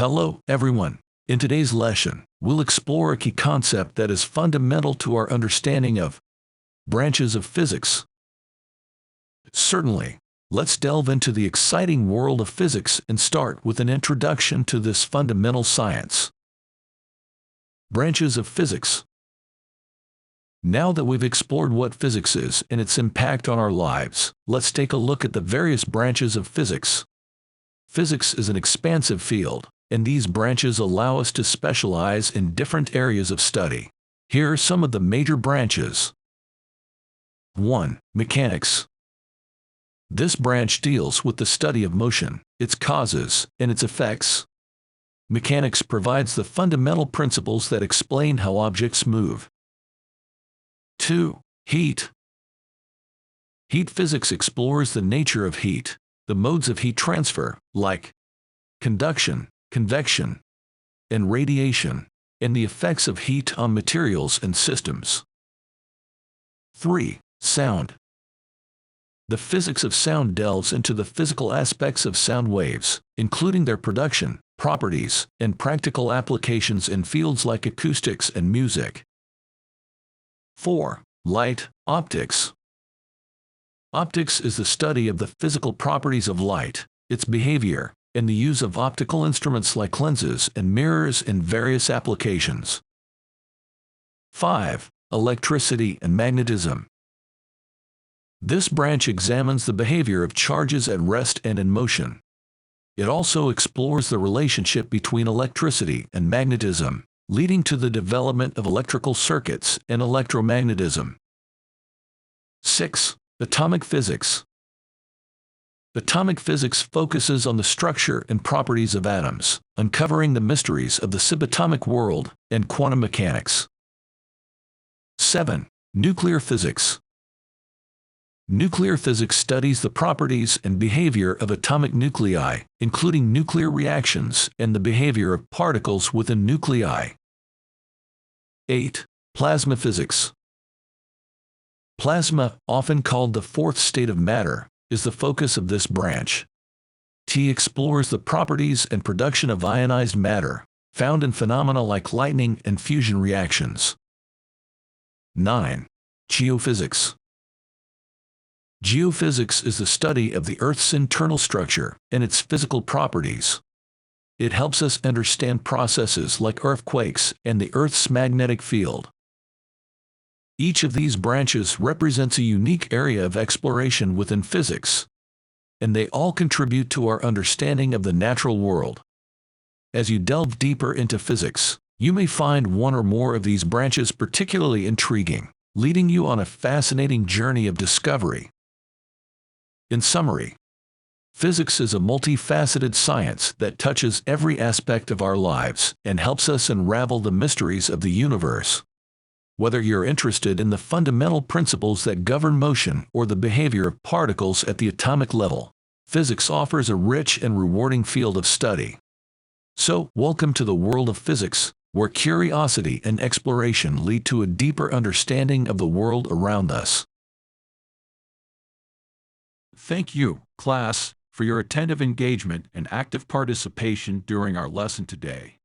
Hello, everyone. In today's lesson, we'll explore a key concept that is fundamental to our understanding of branches of physics. Certainly, let's delve into the exciting world of physics and start with an introduction to this fundamental science. Branches of physics. Now that we've explored what physics is and its impact on our lives, let's take a look at the various branches of physics. Physics is an expansive field, and these branches allow us to specialize in different areas of study. Here are some of the major branches. 1. Mechanics. This branch deals with the study of motion, its causes, and its effects. Mechanics provides the fundamental principles that explain how objects move. 2. Heat. Heat physics explores the nature of heat, the modes of heat transfer, like conduction, convection, and radiation, and the effects of heat on materials and systems. 3. Sound. The physics of sound delves into the physical aspects of sound waves, including their production, properties, and practical applications in fields like acoustics and music. 4. Light, optics. Optics is the study of the physical properties of light, its behavior, and the use of optical instruments like lenses and mirrors in various applications. 5. Electricity and magnetism. This branch examines the behavior of charges at rest and in motion. It also explores the relationship between electricity and magnetism, leading to the development of electrical circuits and electromagnetism. 6. Atomic physics. Atomic physics focuses on the structure and properties of atoms, uncovering the mysteries of the subatomic world and quantum mechanics. 7. Nuclear physics. Nuclear physics studies the properties and behavior of atomic nuclei, including nuclear reactions and the behavior of particles within nuclei. 8. Plasma physics. Plasma, often called the fourth state of matter, is the focus of this branch. It explores the properties and production of ionized matter, found in phenomena like lightning and fusion reactions. 9. Geophysics. Geophysics is the study of the Earth's internal structure and its physical properties. It helps us understand processes like earthquakes and the Earth's magnetic field. Each of these branches represents a unique area of exploration within physics, and they all contribute to our understanding of the natural world. As you delve deeper into physics, you may find one or more of these branches particularly intriguing, leading you on a fascinating journey of discovery. In summary, physics is a multifaceted science that touches every aspect of our lives and helps us unravel the mysteries of the universe. Whether you're interested in the fundamental principles that govern motion or the behavior of particles at the atomic level, physics offers a rich and rewarding field of study. So, welcome to the world of physics, where curiosity and exploration lead to a deeper understanding of the world around us. Thank you, class, for your attentive engagement and active participation during our lesson today.